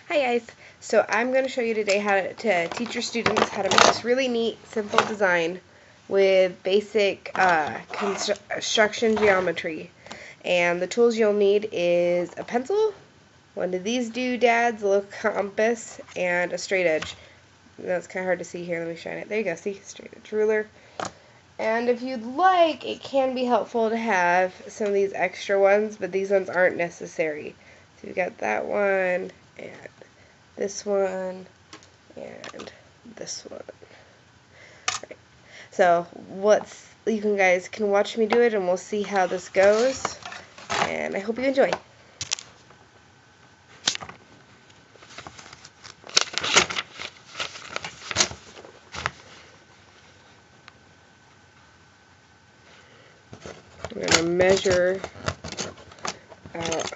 Hi guys, so I'm going to show you today how to teach your students how to make this really neat, simple design with basic construction geometry. And the tools you'll need is a pencil, one of these doodads, a little compass, and a straight edge. That's kind of hard to see here, let me shine it. There you go, see, straight edge ruler. And if you'd like, it can be helpful to have some of these extra ones, but these ones aren't necessary. So you've got that one, and this one, and this one. Right. So you guys can watch me do it, and we'll see how this goes. And I hope you enjoy. I'm gonna measure out.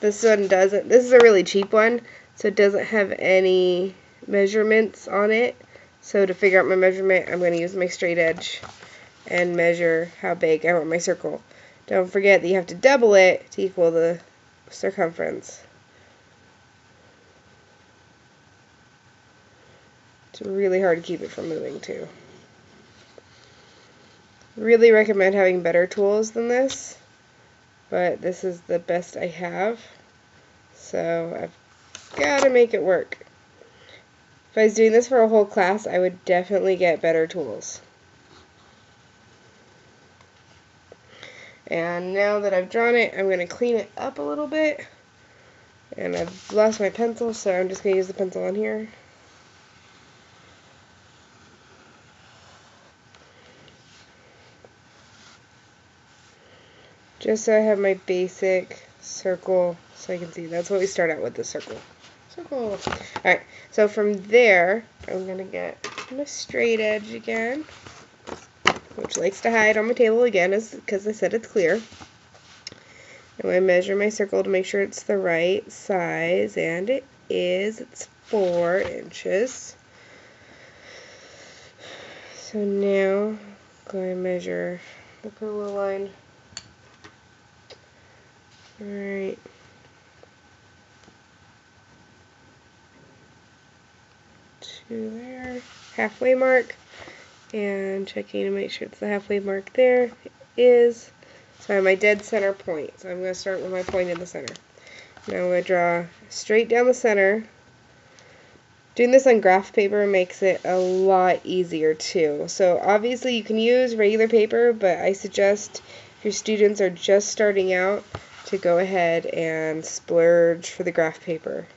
This one doesn't. This is a really cheap one, so it doesn't have any measurements on it. So to figure out my measurement, I'm going to use my straight edge and measure how big I want my circle. Don't forget that you have to double it to equal the circumference. It's really hard to keep it from moving too. Really recommend having better tools than this, but this is the best I have, so I've got to make it work. If I was doing this for a whole class, I would definitely get better tools. And now that I've drawn it, I'm going to clean it up a little bit. And I've lost my pencil, so I'm just going to use the pencil on here. Just so I have my basic circle so I can see. That's what we start out with, the circle. Circle. Alright, so from there, I'm going to get my straight edge again, which likes to hide on my table again because I said it's clear. I'm going to measure my circle to make sure it's the right size, and it is. It's 4 inches. So now I'm going to measure, look at the little line. Alright. To there. Halfway mark. And checking to make sure it's the halfway mark there. It is. So I have my dead center point. So I'm going to start with my point in the center. Now I'm going to draw straight down the center. Doing this on graph paper makes it a lot easier too. So obviously you can use regular paper, but I suggest if your students are just starting out to go ahead and splurge for the graph paper.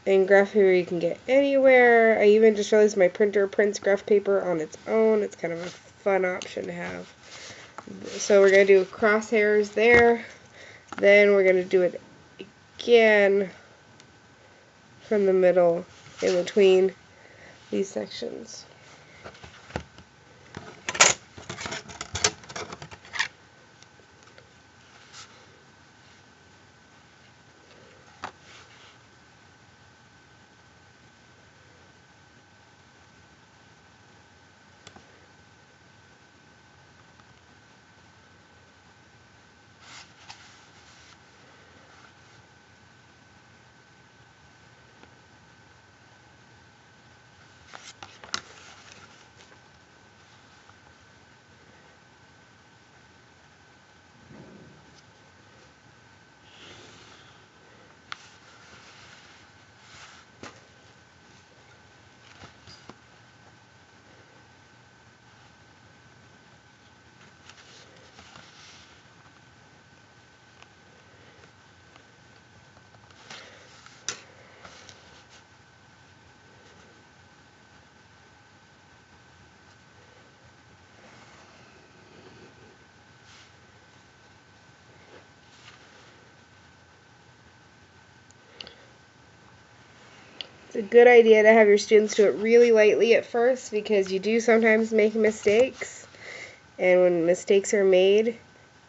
And graph paper you can get anywhere. I even just realized my printer prints graph paper on its own. It's kind of a fun option to have. So we're going to do crosshairs there. Then we're going to do it again from the middle in between these sections. It's a good idea to have your students do it really lightly at first because you do sometimes make mistakes, and when mistakes are made,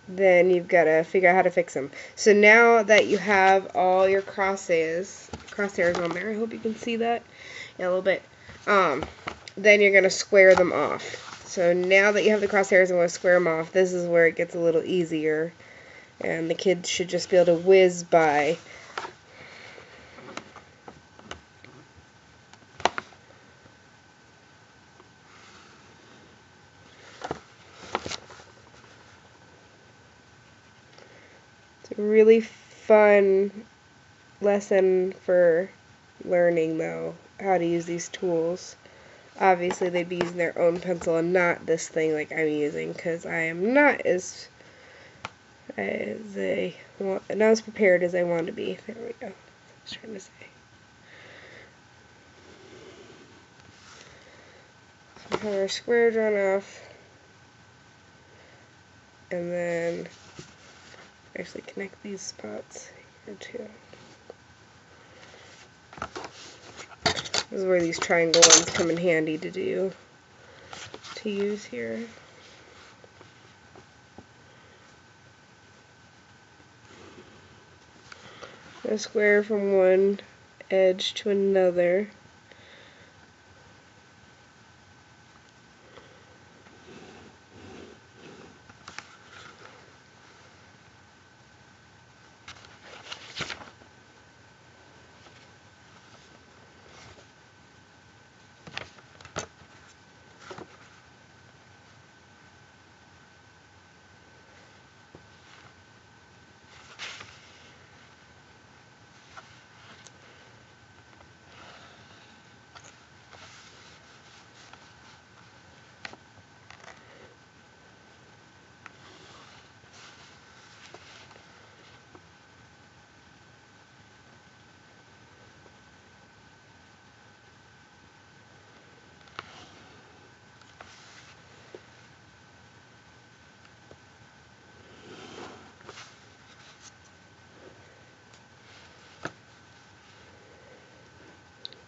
then you've got to figure out how to fix them. So now that you have all your crosshairs on there, I hope you can see that, yeah, a little bit, then you're going to square them off. So now that you have the crosshairs and want to square them off, this is where it gets a little easier, and the kids should just be able to whiz by Really fun lesson for learning, though, how to use these tools. Obviously, they'd be using their own pencil and not this thing like I'm using, because I am not as prepared as I want to be. There we go. I was trying to say. So have our square drawn off, and then actually connect these spots here too. This is where these triangle ones come in handy to use here. A square from one edge to another.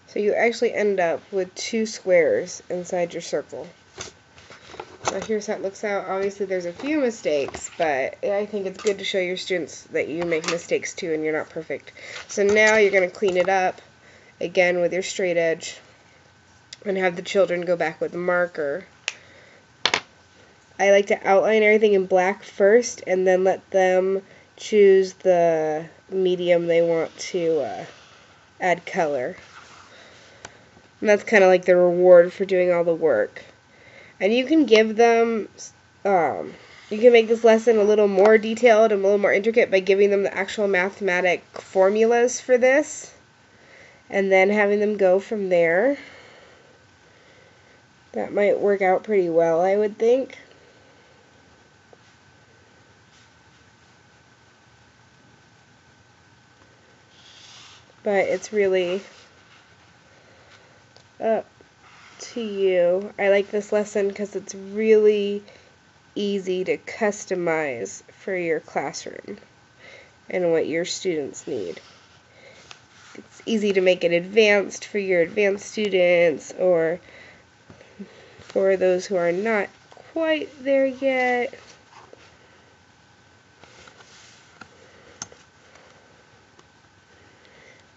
So you actually end up with 2 squares inside your circle. Now here's how it looks out. Obviously there's a few mistakes, but I think it's good to show your students that you make mistakes too and you're not perfect. So now you're going to clean it up again with your straight edge and have the children go back with the marker. I like to outline everything in black first and then let them choose the medium they want to add color. And that's kind of like the reward for doing all the work. And you can give them, you can make this lesson a little more detailed and a little more intricate by giving them the actual mathematic formulas for this. And then having them go from there. That might work out pretty well, I would think. But it's really up to you. I like this lesson because it's really easy to customize for your classroom and what your students need. It's easy to make it advanced for your advanced students or for those who are not quite there yet.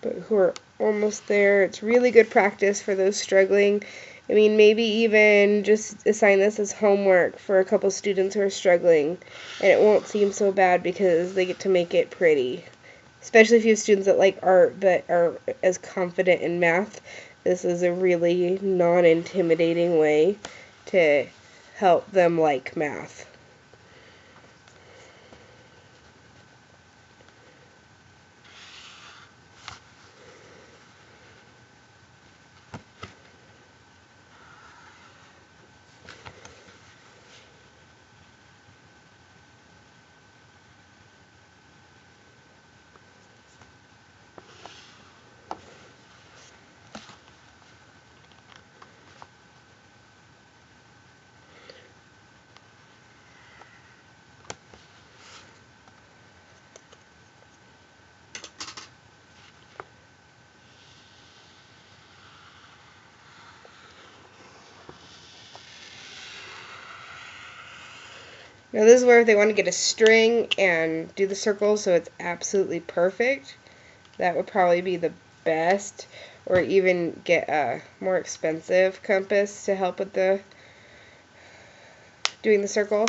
But who are almost there. It's really good practice for those struggling. I mean, maybe even just assign this as homework for a couple students who are struggling, and it won't seem so bad because they get to make it pretty. Especially if you have students that like art but are as confident in math, this is a really non-intimidating way to help them like math. Now this is where if they want to get a string and do the circle so it's absolutely perfect, that would probably be the best. Or even get a more expensive compass to help with doing the circle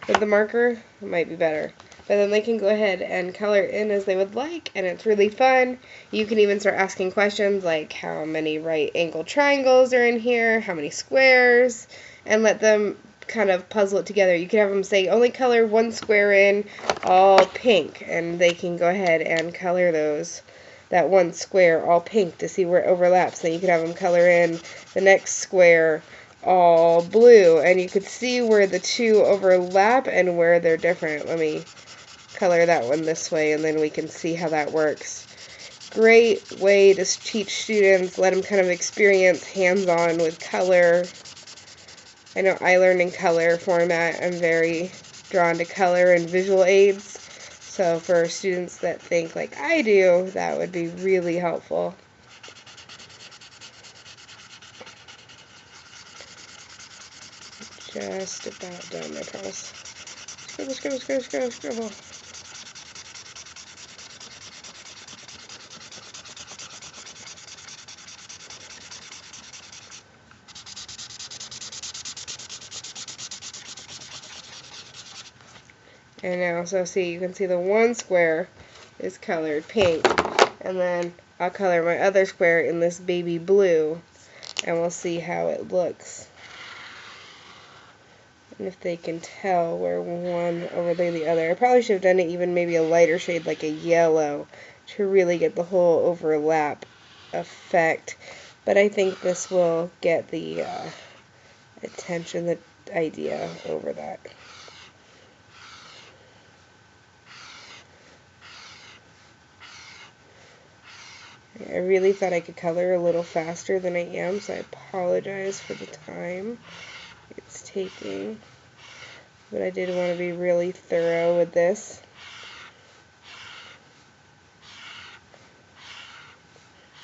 with the marker. It might be better. But then they can go ahead and color in as they would like, and it's really fun. You can even start asking questions like how many right angle triangles are in here, how many squares, and let them kind of puzzle it together. You could have them say, only color one square in all pink, and they can go ahead and color that one square all pink to see where it overlaps. Then you could have them color in the next square all blue, and you could see where the two overlap and where they're different. Let me color that one this way, and then we can see how that works. Great way to teach students, let them kind of experience hands-on with color. I know I learned in color format. I'm very drawn to color and visual aids. So for students that think like I do, that would be really helpful. Just about done, I promise. Scribble, scribble, scribble, scribble, scribble. And now, so see, you can see the one square is colored pink, and then I'll color my other square in this baby blue, and we'll see how it looks. And if they can tell where one overlay the other. I probably should have done it even maybe a lighter shade, like a yellow, to really get the whole overlap effect. But I think this will get the attention, the idea over that. I really thought I could color a little faster than I am, so I apologize for the time it's taking. But I did want to be really thorough with this.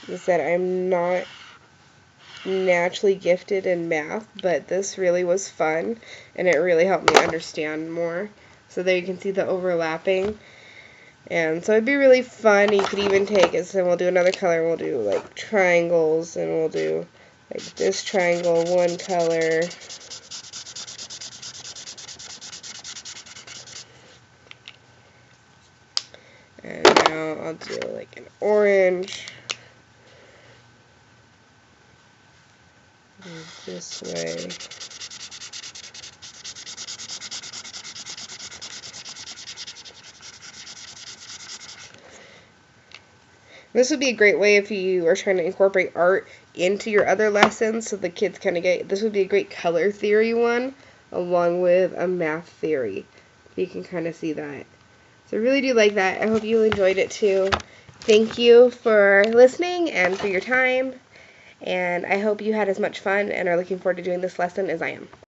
As I said, I'm not naturally gifted in math, but this really was fun, and it really helped me understand more. So there you can see the overlapping. And so it'd be really fun. You could even take it, so we'll do another color, and we'll do like triangles, and we'll do like this triangle, one color. And now I'll do like an orange. This way. This would be a great way if you are trying to incorporate art into your other lessons, so the kids kind of get, this would be a great color theory one, along with a math theory. You can kind of see that. So I really do like that. I hope you enjoyed it too. Thank you for listening and for your time, and I hope you had as much fun and are looking forward to doing this lesson as I am.